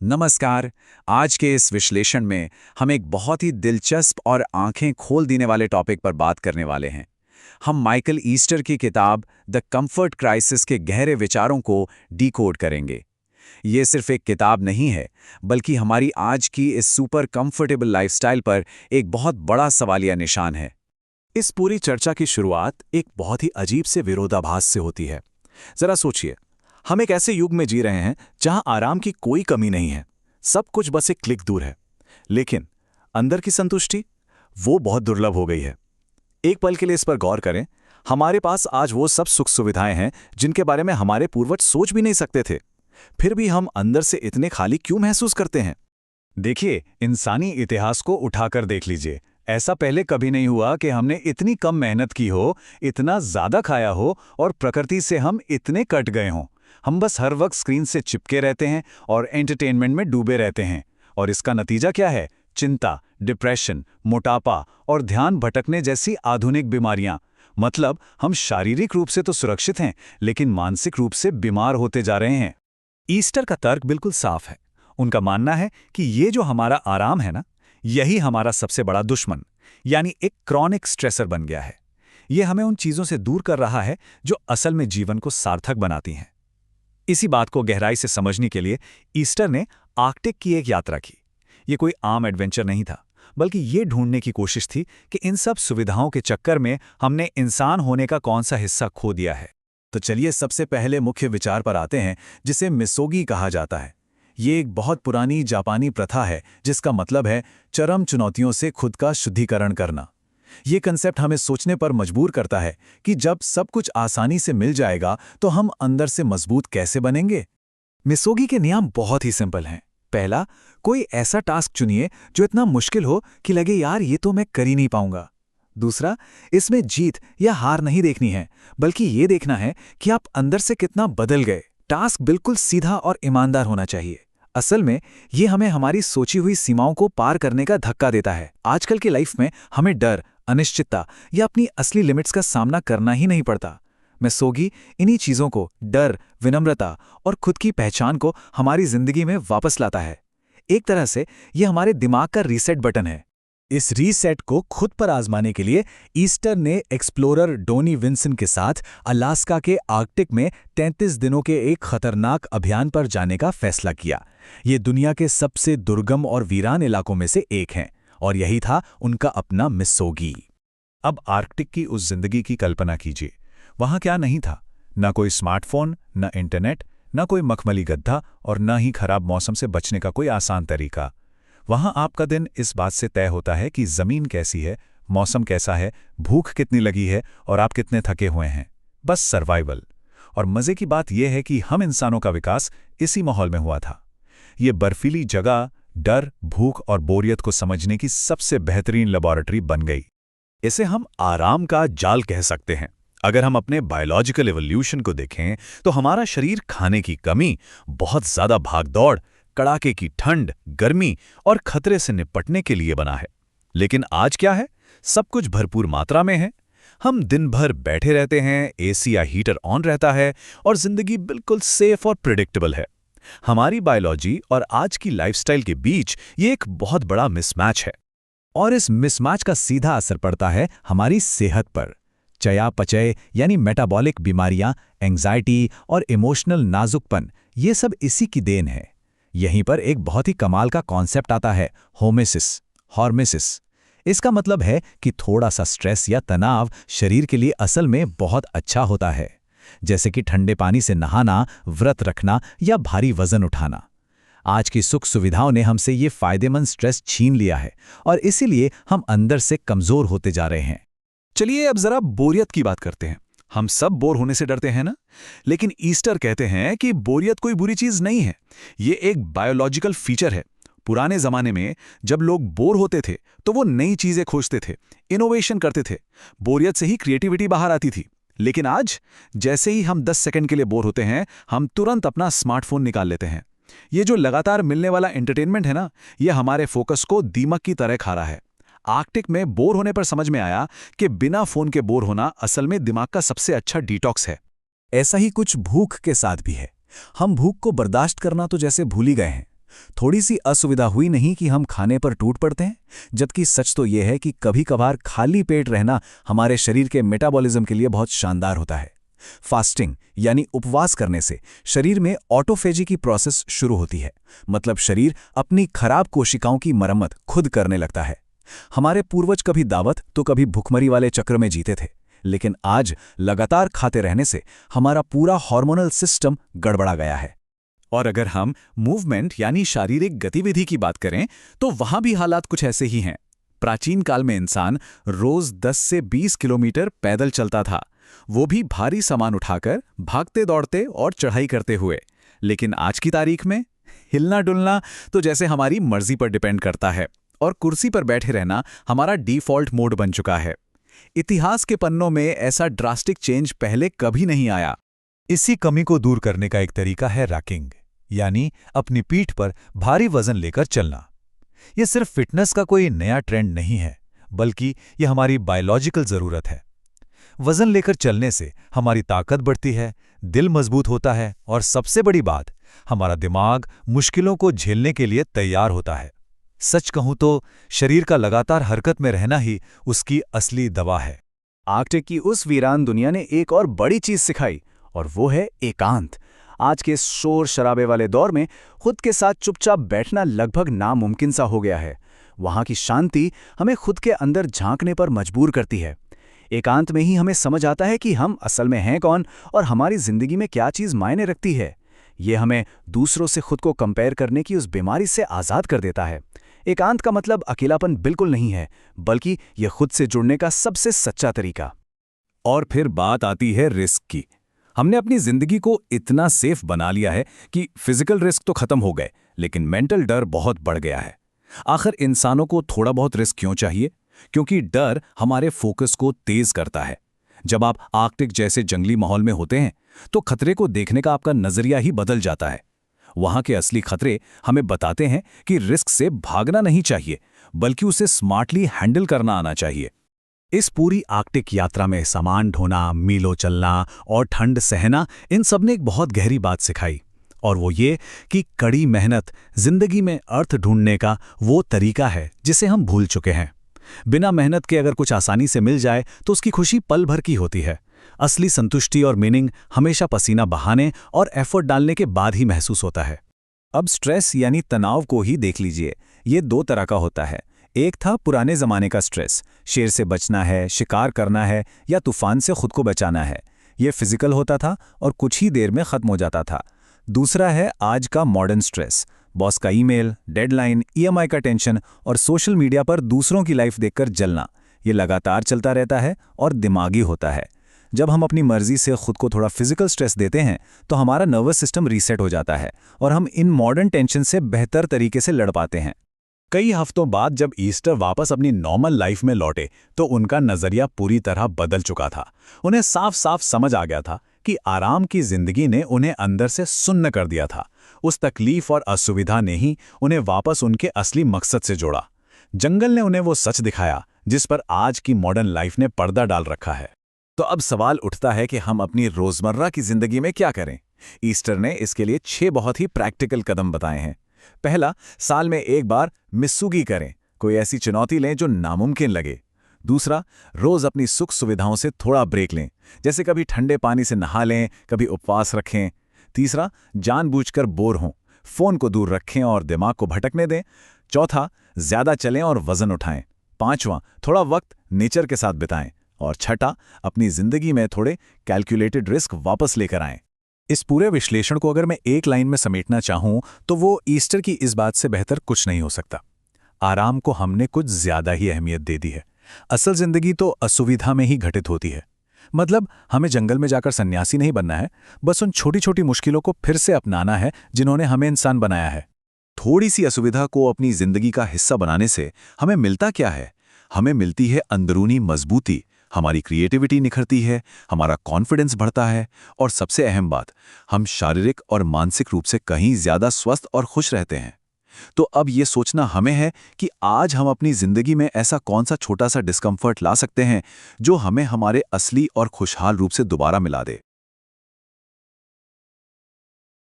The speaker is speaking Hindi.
नमस्कार। आज के इस विश्लेषण में हम एक बहुत ही दिलचस्प और आंखें खोल देने वाले टॉपिक पर बात करने वाले हैं। हम माइकल ईस्टर की किताब द कंफर्ट क्राइसिस के गहरे विचारों को डिकोड करेंगे। ये सिर्फ एक किताब नहीं है, बल्कि हमारी आज की इस सुपर कंफर्टेबल लाइफस्टाइल पर एक बहुत बड़ा सवालिया निशान है। इस पूरी चर्चा की शुरुआत एक बहुत ही अजीब से विरोधाभास से होती है। जरा सोचिए, हम एक ऐसे युग में जी रहे हैं जहां आराम की कोई कमी नहीं है, सब कुछ बस एक क्लिक दूर है। लेकिन अंदर की संतुष्टि, वो बहुत दुर्लभ हो गई है। एक पल के लिए इस पर गौर करें। हमारे पास आज वो सब सुख सुविधाएं हैं जिनके बारे में हमारे पूर्वज सोच भी नहीं सकते थे। फिर भी हम अंदर से इतने खाली क्यों महसूस करते हैं? देखिए, इंसानी इतिहास को उठाकर देख लीजिए। ऐसा पहले कभी नहीं हुआ कि हमने इतनी कम मेहनत की हो, इतना ज्यादा खाया हो और प्रकृति से हम इतने कट गए हों। हम बस हर वक्त स्क्रीन से चिपके रहते हैं और एंटरटेनमेंट में डूबे रहते हैं। और इसका नतीजा क्या है? चिंता, डिप्रेशन, मोटापा और ध्यान भटकने जैसी आधुनिक बीमारियां। मतलब हम शारीरिक रूप से तो सुरक्षित हैं, लेकिन मानसिक रूप से बीमार होते जा रहे हैं। ईस्टर का तर्क बिल्कुल साफ है। उनका मानना है कि ये जो हमारा आराम है ना, यही हमारा सबसे बड़ा दुश्मन, यानी एक क्रॉनिक स्ट्रेसर बन गया है। ये हमें उन चीजों से दूर कर रहा है जो असल में जीवन को सार्थक बनाती हैं। इसी बात को गहराई से समझने के लिए ईस्टर ने आर्कटिक की एक यात्रा की। ये कोई आम एडवेंचर नहीं था, बल्कि ये ढूंढने की कोशिश थी कि इन सब सुविधाओं के चक्कर में हमने इंसान होने का कौन सा हिस्सा खो दिया है। तो चलिए सबसे पहले मुख्य विचार पर आते हैं, जिसे मिसोगी कहा जाता है। ये एक बहुत पुरानी जापानी प्रथा है जिसका मतलब है चरम चुनौतियों से खुद का शुद्धिकरण करना। ये कंसेप्ट हमें सोचने पर मजबूर करता है कि जब सब कुछ आसानी से मिल जाएगा तो हम अंदर से मजबूत कैसे बनेंगे। मिसोगी के नियम बहुत ही सिंपल हैं। पहला, कोई ऐसा टास्क चुनिए जो इतना मुश्किल हो कि लगे यार ये तो मैं कर ही नहीं पाऊंगा। दूसरा, इसमें जीत या हार नहीं देखनी है, बल्कि ये देखना है कि आप अंदर से कितना बदल गए। टास्क बिल्कुल सीधा और ईमानदार होना चाहिए। असल में ये हमें हमारी सोची हुई सीमाओं को पार करने का धक्का देता है। आजकल की लाइफ में हमें डर, अनिश्चितता या अपनी असली लिमिट्स का सामना करना ही नहीं पड़ता। मिसोगी इन्हीं चीजों को, डर, विनम्रता और खुद की पहचान को हमारी जिंदगी में वापस लाता है। एक तरह से ये हमारे दिमाग का रीसेट बटन है। इस रीसेट को खुद पर आजमाने के लिए ईस्टर ने एक्सप्लोरर डोनी विंसन के साथ अलास्का के आर्कटिक में 33 दिनों के एक खतरनाक अभियान पर जाने का फैसला किया। ये दुनिया के सबसे दुर्गम और वीरान इलाकों में से एक हैं, और यही था उनका अपना मिसोगी। अब आर्कटिक की उस जिंदगी की कल्पना कीजिए। वहां क्या नहीं था? न कोई स्मार्टफोन, न इंटरनेट, न कोई मखमली गद्दा और न ही खराब मौसम से बचने का कोई आसान तरीका। वहां आपका दिन इस बात से तय होता है कि जमीन कैसी है, मौसम कैसा है, भूख कितनी लगी है और आप कितने थके हुए हैं। बस सर्वाइवल। और मजे की बात यह है कि हम इंसानों का विकास इसी माहौल में हुआ था। ये बर्फीली जगह डर, भूख और बोरियत को समझने की सबसे बेहतरीन लेबोरेटरी बन गई। इसे हम आराम का जाल कह सकते हैं। अगर हम अपने बायोलॉजिकल एवोल्यूशन को देखें तो हमारा शरीर खाने की कमी, बहुत ज्यादा भागदौड़, कड़ाके की ठंड, गर्मी और खतरे से निपटने के लिए बना है। लेकिन आज क्या है? सब कुछ भरपूर मात्रा में है। हम दिन भर बैठे रहते हैं, एसी या हीटर ऑन रहता है और जिंदगी बिल्कुल सेफ और प्रिडिक्टेबल है। हमारी बायोलॉजी और आज की लाइफस्टाइल के बीच ये एक बहुत बड़ा मिसमैच है। और इस मिसमैच का सीधा असर पड़ता है हमारी सेहत पर। चयापचय यानी मेटाबॉलिक बीमारियां, एंजाइटी और इमोशनल नाजुकपन, ये सब इसी की देन है। यहीं पर एक बहुत ही कमाल का कॉन्सेप्ट आता है, होमेसिस, हॉर्मेसिस। इसका मतलब है कि थोड़ा सा स्ट्रेस या तनाव शरीर के लिए असल में बहुत अच्छा होता है, जैसे कि ठंडे पानी से नहाना, व्रत रखना या भारी वजन उठाना। आज की सुख सुविधाओं ने हमसे ये फायदेमंद स्ट्रेस छीन लिया है और इसीलिए हम अंदर से कमजोर होते जा रहे हैं। चलिए अब जरा बोरियत की बात करते हैं। हम सब बोर होने से डरते हैं ना? लेकिन ईस्टर कहते हैं कि बोरियत कोई बुरी चीज नहीं है। ये एक बायोलॉजिकल फीचर है। पुराने जमाने में जब लोग बोर होते थे तो वो नई चीजें खोजते थे, इनोवेशन करते थे। बोरियत से ही क्रिएटिविटी बाहर आती थी। लेकिन आज जैसे ही हम 10 सेकंड के लिए बोर होते हैं, हम तुरंत अपना स्मार्टफोन निकाल लेते हैं। ये जो लगातार मिलने वाला एंटरटेनमेंट है ना, ये हमारे फोकस को दीमक की तरह खा रहा है। आर्कटिक में बोर होने पर समझ में आया कि बिना फोन के बोर होना असल में दिमाग का सबसे अच्छा डिटॉक्स है। ऐसा ही कुछ भूख के साथ भी है। हम भूख को बर्दाश्त करना तो जैसे भूल ही गए हैं। थोड़ी सी असुविधा हुई नहीं कि हम खाने पर टूट पड़ते हैं, जबकि सच तो यह है कि कभी-कभार खाली पेट रहना हमारे शरीर के मेटाबॉलिज्म के लिए बहुत शानदार होता है। फास्टिंग यानी उपवास करने से शरीर में ऑटोफेजी की प्रोसेस शुरू होती है, मतलब शरीर अपनी खराब कोशिकाओं की मरम्मत खुद करने लगता है। हमारे पूर्वज कभी दावत तो कभी भुखमरी वाले चक्र में जीते थे, लेकिन आज लगातार खाते रहने से हमारा पूरा हार्मोनल सिस्टम गड़बड़ा गया है। और अगर हम मूवमेंट यानी शारीरिक गतिविधि की बात करें तो वहां भी हालात कुछ ऐसे ही हैं। प्राचीन काल में इंसान रोज 10 से 20 किलोमीटर पैदल चलता था, वो भी भारी सामान उठाकर, भागते दौड़ते और चढ़ाई करते हुए। लेकिन आज की तारीख में हिलना डुलना तो जैसे हमारी मर्जी पर डिपेंड करता है और कुर्सी पर बैठे रहना हमारा डिफॉल्ट मोड बन चुका है। इतिहास के पन्नों में ऐसा ड्रास्टिक चेंज पहले कभी नहीं आया। इसी कमी को दूर करने का एक तरीका है रैकिंग, यानी अपनी पीठ पर भारी वजन लेकर चलना। यह सिर्फ फिटनेस का कोई नया ट्रेंड नहीं है, बल्कि यह हमारी बायोलॉजिकल जरूरत है। वजन लेकर चलने से हमारी ताकत बढ़ती है, दिल मजबूत होता है और सबसे बड़ी बात, हमारा दिमाग मुश्किलों को झेलने के लिए तैयार होता है। सच कहूं तो शरीर का लगातार हरकत में रहना ही उसकी असली दवा है। आर्कटिक की उस वीरान दुनिया ने एक और बड़ी चीज सिखाई, और वो है एकांत। आज के शोर शराबे वाले दौर में खुद के साथ चुपचाप बैठना लगभग नामुमकिन सा हो गया है। वहां की शांति हमें खुद के अंदर झांकने पर मजबूर करती है। एकांत में ही हमें समझ आता है कि हम असल में हैं कौन और हमारी जिंदगी में क्या चीज मायने रखती है। ये हमें दूसरों से खुद को कंपेयर करने की उस बीमारी से आजाद कर देता है। एकांत का मतलब अकेलापन बिल्कुल नहीं है, बल्कि यह खुद से जुड़ने का सबसे सच्चा तरीका। और फिर बात आती है रिस्क की। हमने अपनी जिंदगी को इतना सेफ बना लिया है कि फिजिकल रिस्क तो खत्म हो गए, लेकिन मेंटल डर बहुत बढ़ गया है। आखिर इंसानों को थोड़ा बहुत रिस्क क्यों चाहिए? क्योंकि डर हमारे फोकस को तेज करता है। जब आप आर्कटिक जैसे जंगली माहौल में होते हैं तो खतरे को देखने का आपका नजरिया ही बदल जाता है। वहां के असली खतरे हमें बताते हैं कि रिस्क से भागना नहीं चाहिए, बल्कि उसे स्मार्टली हैंडल करना आना चाहिए। इस पूरी आर्कटिक यात्रा में सामान ढोना, मीलों चलना और ठंड सहना, इन सब ने एक बहुत गहरी बात सिखाई, और वो ये कि कड़ी मेहनत जिंदगी में अर्थ ढूंढने का वो तरीका है जिसे हम भूल चुके हैं। बिना मेहनत के अगर कुछ आसानी से मिल जाए तो उसकी खुशी पल भर की होती है। असली संतुष्टि और मीनिंग हमेशा पसीना बहाने और एफर्ट डालने के बाद ही महसूस होता है। अब स्ट्रेस यानी तनाव को ही देख लीजिए। ये दो तरह का होता है। एक था पुराने जमाने का स्ट्रेस, शेर से बचना है, शिकार करना है या तूफान से खुद को बचाना है। ये फिजिकल होता था और कुछ ही देर में खत्म हो जाता था। दूसरा है आज का मॉडर्न स्ट्रेस, बॉस का ईमेल, डेडलाइन, ईएमआई का टेंशन और सोशल मीडिया पर दूसरों की लाइफ देखकर जलना। ये लगातार चलता रहता है और दिमागी होता है। जब हम अपनी मर्जी से खुद को थोड़ा फिजिकल स्ट्रेस देते हैं तो हमारा नर्वस सिस्टम रीसेट हो जाता है और हम इन मॉडर्न टेंशन से बेहतर तरीके से लड़ पाते हैं। कई हफ्तों बाद जब ईस्टर वापस अपनी नॉर्मल लाइफ में लौटे तो उनका नजरिया पूरी तरह बदल चुका था। उन्हें साफ साफ समझ आ गया था कि आराम की जिंदगी ने उन्हें अंदर से सुन्न कर दिया था। उस तकलीफ और असुविधा ने ही उन्हें वापस उनके असली मकसद से जोड़ा। जंगल ने उन्हें वो सच दिखाया जिस पर आज की मॉडर्न लाइफ ने पर्दा डाल रखा है। तो अब सवाल उठता है कि हम अपनी रोजमर्रा की जिंदगी में क्या करें? ईस्टर ने इसके लिए 6 बहुत ही प्रैक्टिकल कदम बताए हैं। पहला, साल में एक बार मिस्सूगी करें। कोई ऐसी चुनौती लें जो नामुमकिन लगे। दूसरा, रोज अपनी सुख सुविधाओं से थोड़ा ब्रेक लें, जैसे कभी ठंडे पानी से नहा लें, कभी उपवास रखें। तीसरा, जानबूझकर बोर हों, फोन को दूर रखें और दिमाग को भटकने दें। चौथा, ज्यादा चलें और वजन उठाएं। पांचवां, थोड़ा वक्त नेचर के साथ बिताएं। और छठा, अपनी जिंदगी में थोड़े कैलकुलेटेड रिस्क वापस लेकर आएं। इस पूरे विश्लेषण को अगर मैं एक लाइन में समेटना चाहूं तो वो ईस्टर की इस बात से बेहतर कुछ नहीं हो सकता। आराम को हमने कुछ ज्यादा ही अहमियत दे दी है। असल जिंदगी तो असुविधा में ही घटित होती है। मतलब हमें जंगल में जाकर सन्यासी नहीं बनना है, बस उन छोटी छोटी मुश्किलों को फिर से अपनाना है जिन्होंने हमें इंसान बनाया है। थोड़ी सी असुविधा को अपनी जिंदगी का हिस्सा बनाने से हमें मिलता क्या है? हमें मिलती है अंदरूनी मजबूती, हमारी क्रिएटिविटी निखरती है, हमारा कॉन्फिडेंस बढ़ता है और सबसे अहम बात, हम शारीरिक और मानसिक रूप से कहीं ज्यादा स्वस्थ और खुश रहते हैं। तो अब ये सोचना हमें है कि आज हम अपनी जिंदगी में ऐसा कौन सा छोटा सा डिस्कम्फर्ट ला सकते हैं जो हमें हमारे असली और खुशहाल रूप से दोबारा मिला दे।